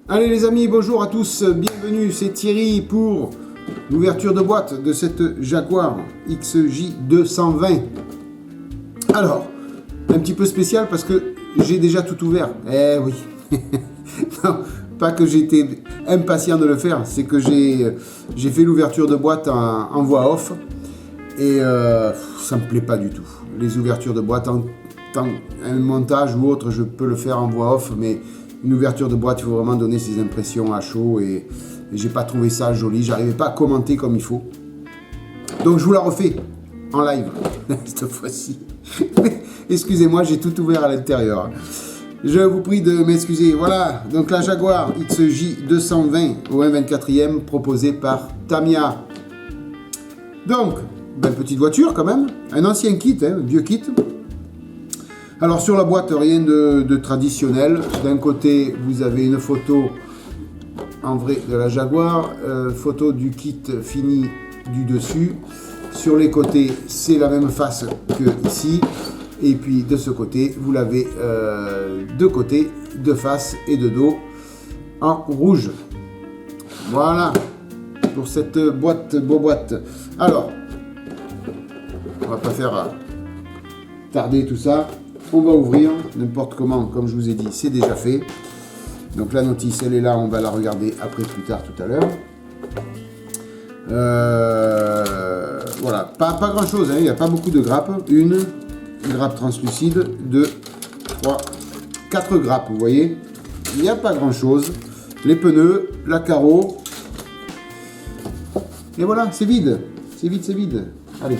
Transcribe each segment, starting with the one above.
Allez les amis, bonjour à tous, bienvenue, c'est Thierry pour l'ouverture de boîte de cette Jaguar XJ220. Alors, un petit peu spécial parce que j'ai déjà tout ouvert. Eh oui, non, pas que j'étais impatient de le faire, c'est que j'ai fait l'ouverture de boîte en voix off et ça me plaît pas du tout. Les ouvertures de boîte, un montage ou autre, je peux le faire en voix off, mais une ouverture de boîte, il faut vraiment donner ses impressions à chaud et j'ai pas trouvé ça joli, j'arrivais pas à commenter comme il faut. Donc je vous la refais en live, cette fois-ci. Excusez-moi, j'ai tout ouvert à l'intérieur. Je vous prie de m'excuser. Voilà, donc la Jaguar XJ220 au 1/24e proposée par Tamiya. Donc, belle petite voiture quand même, un ancien kit, un vieux kit. Alors sur la boîte, rien de traditionnel. D'un côté, vous avez une photo en vrai de la Jaguar, photo du kit fini du dessus. Sur les côtés, c'est la même face que ici. Et puis de ce côté, vous l'avez de côté, de face et de dos en rouge. Voilà pour cette boîte, beau boîte. Alors, on va pas faire tarder tout ça. On va ouvrir n'importe comment, comme je vous ai dit, c'est déjà fait. Donc la notice, elle est là, on va la regarder après, plus tard, tout à l'heure. Voilà, pas grand chose, hein, il n'y a pas beaucoup de grappes. Une grappe translucide, 2, 3, 4 grappes, vous voyez. Il n'y a pas grand chose. Les pneus, la carreau. Et voilà, c'est vide. C'est vide, c'est vide. Allez,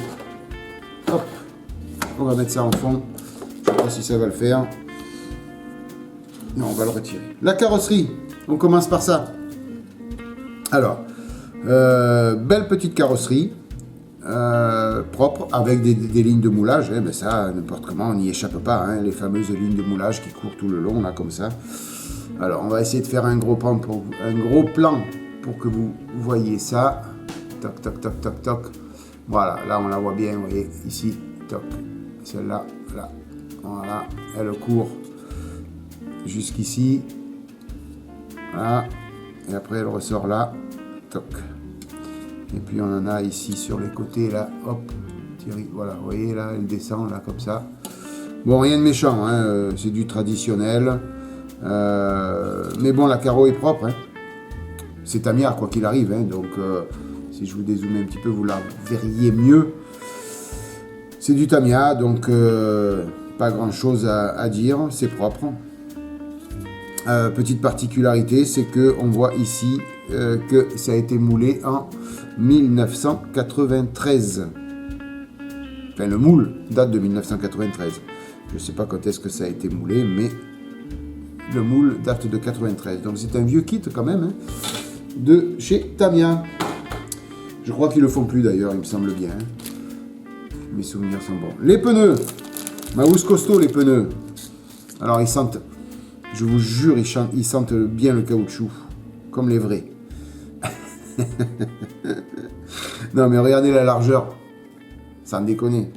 hop, on va mettre ça en fond. Je ne sais pas si ça va le faire. Non, on va le retirer. La carrosserie, on commence par ça. Alors, belle petite carrosserie, propre, avec des lignes de moulage. Hein, ben ça, n'importe comment, on n'y échappe pas. Hein, les fameuses lignes de moulage qui courent tout le long, là, comme ça. Alors, on va essayer de faire un gros plan pour que vous voyez ça. Toc, toc, toc, toc, toc. Voilà, là, on la voit bien, vous voyez, ici, toc. Celle-là, là. Voilà, elle court jusqu'ici. Voilà. Et après, elle ressort là. Toc. Et puis, on en a ici sur les côtés, là. Hop. Thierry, voilà, vous voyez, là, elle descend, là, comme ça. Bon, rien de méchant, hein. C'est du traditionnel. Mais bon, la carreau est propre, hein. C'est Tamiya, quoi qu'il arrive, hein. Donc, si je vous dézoome un petit peu, vous la verriez mieux. C'est du Tamiya, donc pas grand chose à dire, c'est propre. Petite particularité, c'est que on voit ici que ça a été moulé en 1993. Enfin, le moule date de 1993. Je ne sais pas quand est-ce que ça a été moulé, mais le moule date de 93. Donc c'est un vieux kit quand même, hein, de chez Tamiya. Je crois qu'ils le font plus d'ailleurs, il me semble bien. Hein. Mes souvenirs sont bons. Les pneus. Maous costaud les pneus. Alors ils sentent, je vous jure, ils sentent bien le caoutchouc. Comme les vrais. Non mais regardez la largeur. Sans déconner.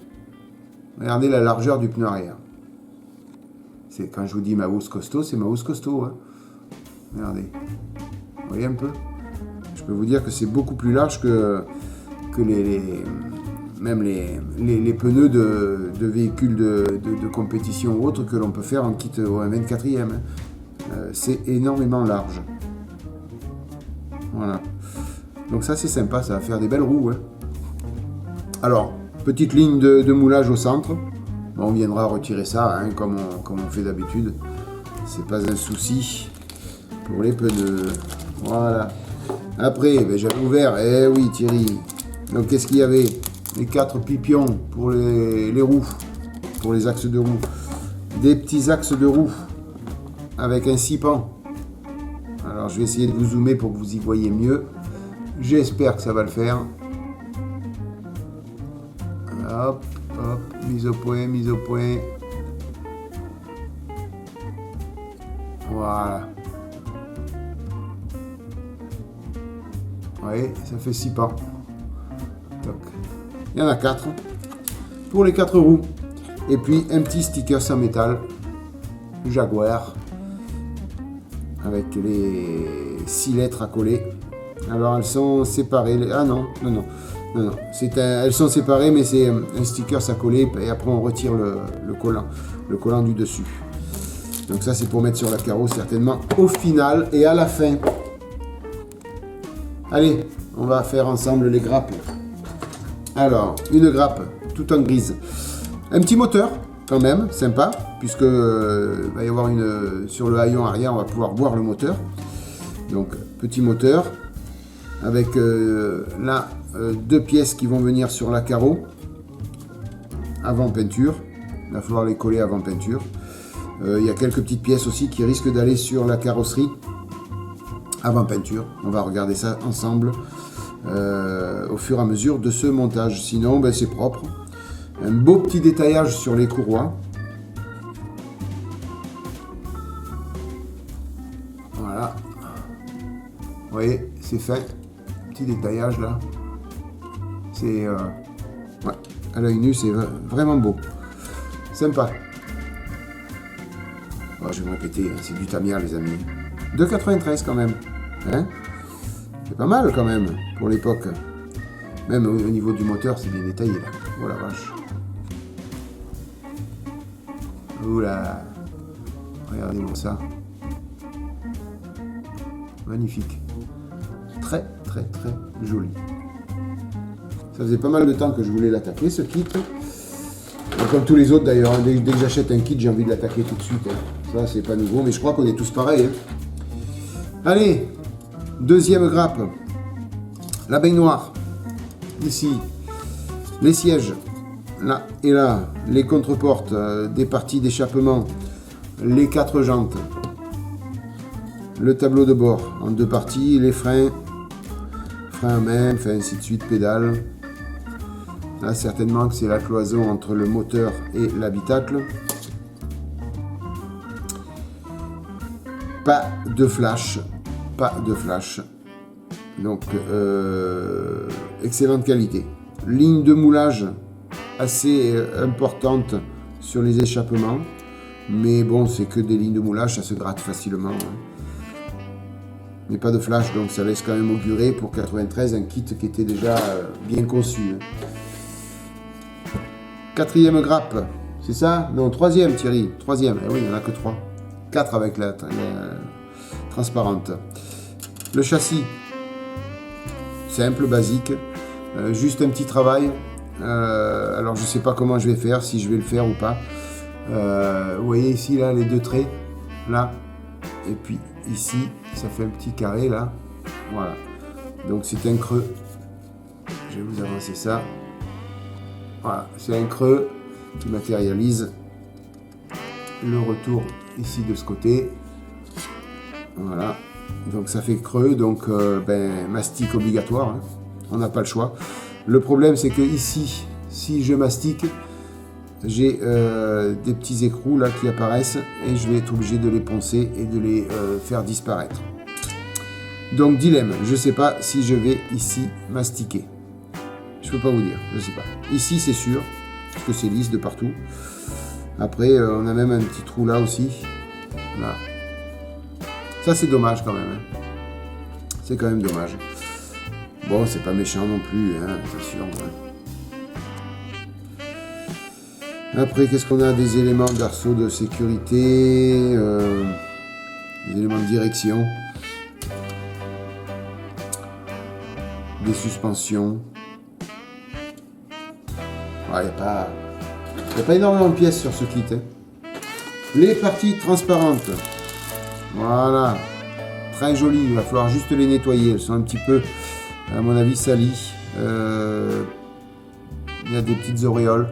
Regardez la largeur du pneu arrière. C'est, quand je vous dis Maous costaud, c'est Maous costaud. Hein. Regardez. Vous voyez un peu? Je peux vous dire que c'est beaucoup plus large que même les pneus de véhicules de compétition ou autres que l'on peut faire en kit au 1/24e. C'est énormément large. Voilà. Donc ça c'est sympa, ça va faire des belles roues. Hein. Alors, petite ligne de moulage au centre. Bon, on viendra retirer ça, hein, comme on fait d'habitude. C'est pas un souci pour les pneus. Voilà. Après, ben, j'avais ouvert, eh oui Thierry. Donc qu'est-ce qu'il y avait? Les 4 pipions pour les roues, pour les axes de roue. Des petits axes de roue avec un 6 pans. Alors je vais essayer de vous zoomer pour que vous y voyez mieux. J'espère que ça va le faire. Hop, hop, mise au point, mise au point. Voilà. Vous voyez, ça fait 6 pans. Toc. Il y en a 4 pour les 4 roues. Et puis un petit sticker en métal Jaguar avec les 6 lettres à coller. Alors elles sont séparées. Ah non. Elles sont séparées, mais c'est un sticker à coller et après on retire le collant du dessus. Donc ça c'est pour mettre sur la carreau certainement au final et à la fin. Allez, on va faire ensemble les grappes. Alors, une grappe tout en grise. Un petit moteur quand même, sympa, puisque va y avoir sur le haillon arrière, on va pouvoir voir le moteur. Donc petit moteur avec là 2 pièces qui vont venir sur la carreau avant peinture. Il va falloir les coller avant peinture. Il y a quelques petites pièces aussi qui risquent d'aller sur la carrosserie avant peinture. On va regarder ça ensemble au fur et à mesure de ce montage. Sinon, ben, c'est propre. Un beau petit détaillage sur les courroies. Voilà. Vous voyez, c'est fait. Petit détaillage là. C'est ouais, à l'œil nu, c'est vraiment beau. Sympa. Oh, je vais me répéter, c'est du Tamiya les amis. 2,93 quand même. Hein, c'est pas mal quand même pour l'époque. Même au niveau du moteur, c'est bien détaillé là. Oh la vache. Oula. Regardez-moi ça. Magnifique. Très joli. Ça faisait pas mal de temps que je voulais l'attaquer ce kit. Et comme tous les autres d'ailleurs, hein, dès que j'achète un kit, j'ai envie de l'attaquer tout de suite. Hein. Ça c'est pas nouveau, mais je crois qu'on est tous pareils. Hein. Allez, deuxième grappe. La baignoire. Ici, les sièges. Là et là, les contreportes, des parties d'échappement, les 4 jantes, le tableau de bord en 2 parties, les freins à main, enfin ainsi de suite, pédales. Là, certainement que c'est la cloison entre le moteur et l'habitacle. Pas de flash. Donc, excellente qualité. Ligne de moulage assez importante sur les échappements. Mais bon, c'est que des lignes de moulage, ça se gratte facilement. Hein. Mais pas de flash, donc ça laisse quand même augurer pour 93 un kit qui était déjà bien conçu. Quatrième grappe, c'est ça? Non, troisième Thierry, troisième. Eh oui, il n'y en a que 3. 4 avec la transparente. Le châssis, simple, basique, juste un petit travail. Alors je ne sais pas comment je vais faire, si je vais le faire ou pas. Vous voyez ici là les 2 traits, là, et puis ici ça fait un petit carré là, voilà. Donc c'est un creux. Je vais vous avancer ça. Voilà, c'est un creux qui matérialise le retour ici de ce côté. Voilà. Donc ça fait creux, donc mastic obligatoire. Hein. On n'a pas le choix. Le problème c'est que ici, si je mastique, j'ai des petits écrous là qui apparaissent et je vais être obligé de les poncer et de les faire disparaître. Donc dilemme, je ne sais pas si je vais ici mastiquer. Je peux pas vous dire, je sais pas. Ici c'est sûr, parce que c'est lisse de partout. Après on a même un petit trou là aussi. Là. Ça c'est dommage quand même. Hein. C'est quand même dommage. Bon, c'est pas méchant non plus, hein, c'est sûr. Hein. Après, qu'est-ce qu'on a? Des éléments d'arceau de sécurité, des éléments de direction, des suspensions. Il n'y a pas énormément de pièces sur ce kit. Hein. Les parties transparentes. Voilà. Très jolies. Il va falloir juste les nettoyer. Elles sont un petit peu, à mon avis, salies. Il y a des petites auréoles.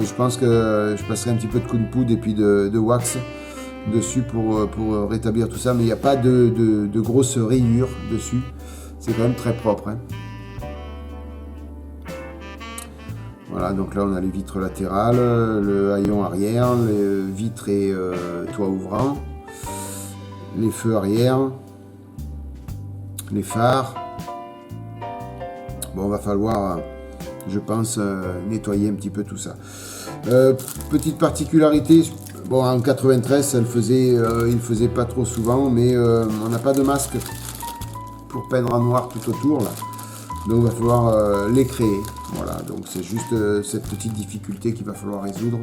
Je pense que je passerai un petit peu de coup de poudre et puis de wax dessus pour rétablir tout ça. Mais il n'y a pas de grosses rayures dessus. C'est quand même très propre. Hein. Voilà, donc là on a les vitres latérales, le haillon arrière, les vitres et toit ouvrant, les feux arrière, les phares. Bon, va falloir je pense, nettoyer un petit peu tout ça. Petite particularité, bon, en 93, ça il le faisait pas trop souvent, mais on n'a pas de masque pour peindre en noir tout autour, là. Donc, il va falloir les créer. Voilà, donc c'est juste cette petite difficulté qu'il va falloir résoudre.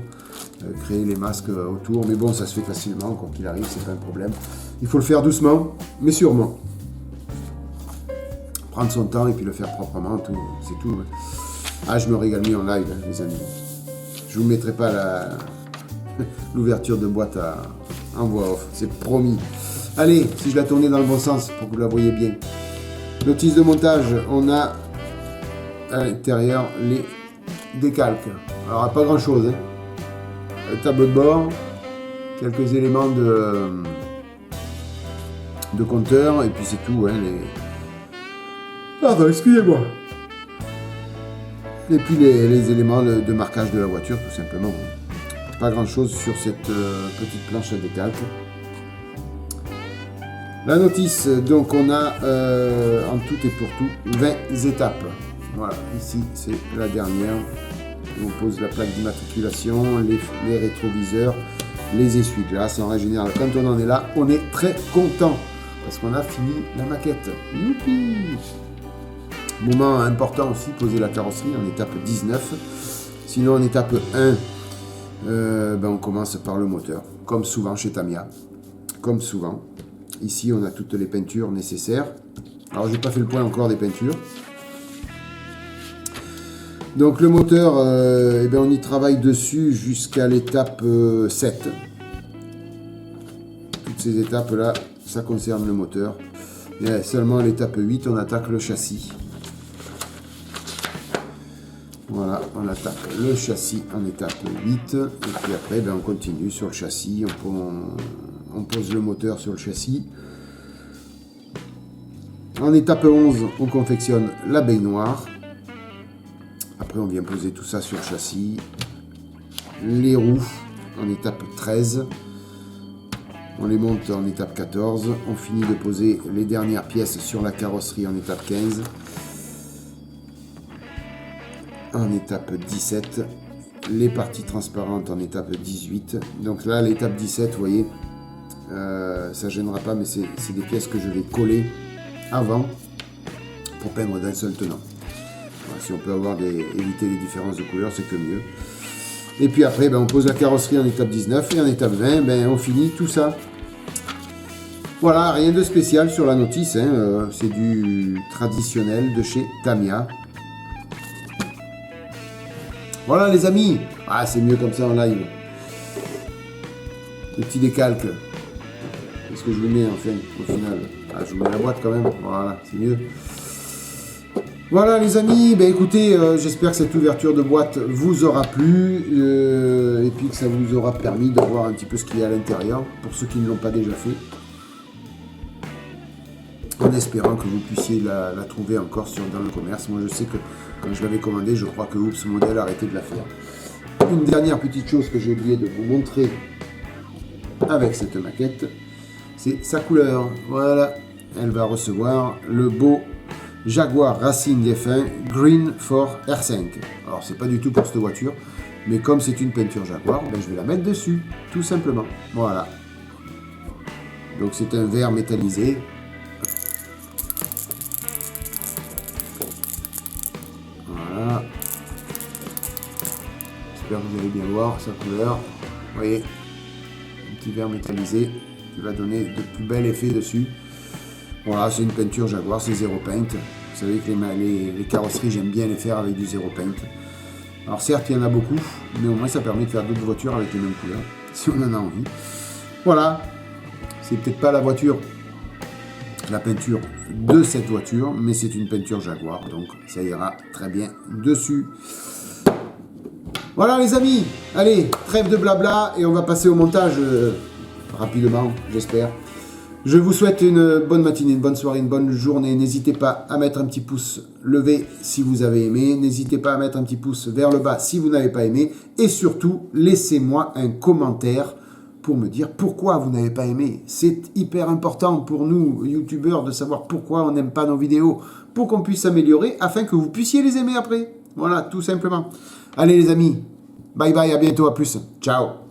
Créer les masques autour. Mais bon, ça se fait facilement, quoi qu'il arrive, c'est pas un problème. Il faut le faire doucement, mais sûrement. Prendre son temps et puis le faire proprement, tout, c'est tout. Ah, je me régale mis en live, hein, les amis. Je vous mettrai pas l'ouverture de boîte en voix off, c'est promis. Allez, si je la tournais dans le bon sens pour que vous la voyez bien. Notice de montage, on a à l'intérieur les décalques. Alors, pas grand chose, hein. Le tableau de bord, quelques éléments de compteur, et puis c'est tout, hein, Pardon, excusez-moi. Et puis les éléments de marquage de la voiture, tout simplement. Pas grand chose sur cette petite planche à décalque. La notice, donc on a en tout et pour tout 20 étapes. Voilà, ici c'est la dernière. On pose la plaque d'immatriculation, les rétroviseurs, les essuie-glaces. En règle générale, quand on en est là, on est très content parce qu'on a fini la maquette. Youpi! Moment important aussi, poser la carrosserie en étape 19. Sinon, en étape 1, on commence par le moteur, comme souvent chez Tamiya. Comme souvent. Ici, on a toutes les peintures nécessaires. Alors, j'ai pas fait le point encore des peintures. Donc, le moteur, on y travaille dessus jusqu'à l'étape 7. Toutes ces étapes-là, ça concerne le moteur. Et seulement à l'étape 8, on attaque le châssis. Voilà, on attaque le châssis en étape 8. Et puis après, on continue sur le châssis. On pose le moteur sur le châssis. En étape 11, on confectionne la baignoire. Après, on vient poser tout ça sur le châssis. Les roues en étape 13. On les monte en étape 14. On finit de poser les dernières pièces sur la carrosserie en étape 15. En étape 17. Les parties transparentes en étape 18. Donc là, l'étape 17, vous voyez, ça ne gênera pas, mais c'est des pièces que je vais coller avant pour peindre d'un seul tenant. Voilà, si on peut éviter les différences de couleurs, c'est que mieux. Et puis après, on pose la carrosserie en étape 19 et en étape 20, on finit tout ça. Voilà, rien de spécial sur la notice, hein, c'est du traditionnel de chez Tamiya. Voilà les amis, c'est mieux comme ça en live. Le petit décalque. Qu'est-ce que je vous mets enfin au final? Je vous mets la boîte quand même, voilà, c'est mieux. Voilà les amis, écoutez, j'espère que cette ouverture de boîte vous aura plu et puis que ça vous aura permis de voir un petit peu ce qu'il y a à l'intérieur, pour ceux qui ne l'ont pas déjà fait. En espérant que vous puissiez la trouver encore dans le commerce. Moi je sais que quand je l'avais commandé, je crois que Oops Model a arrêté de la faire. Une dernière petite chose que j'ai oublié de vous montrer avec cette maquette, c'est sa couleur. Voilà, elle va recevoir le beau Jaguar Racing F1 Green for R5. Alors c'est pas du tout pour cette voiture, mais comme c'est une peinture Jaguar, je vais la mettre dessus, tout simplement. Voilà. Donc c'est un vert métallisé. Voilà. J'espère que vous allez bien voir sa couleur. Vous voyez, un petit vert métallisé qui va donner de plus bel effet dessus. Voilà, c'est une peinture Jaguar, c'est zéro paint. Vous savez que les carrosseries, j'aime bien les faire avec du zéro paint. Alors certes, il y en a beaucoup, mais au moins ça permet de faire d'autres voitures avec les mêmes couleurs, si on en a envie. Voilà, c'est peut-être pas la peinture de cette voiture, mais c'est une peinture Jaguar, donc ça ira très bien dessus. Voilà les amis, allez, trêve de blabla, et on va passer au montage rapidement, j'espère. Je vous souhaite une bonne matinée, une bonne soirée, une bonne journée. N'hésitez pas à mettre un petit pouce levé si vous avez aimé. N'hésitez pas à mettre un petit pouce vers le bas si vous n'avez pas aimé. Et surtout, laissez-moi un commentaire pour me dire pourquoi vous n'avez pas aimé. C'est hyper important pour nous, youtubeurs, de savoir pourquoi on n'aime pas nos vidéos, pour qu'on puisse s'améliorer, afin que vous puissiez les aimer après. Voilà, tout simplement. Allez les amis, bye bye, à bientôt, à plus. Ciao.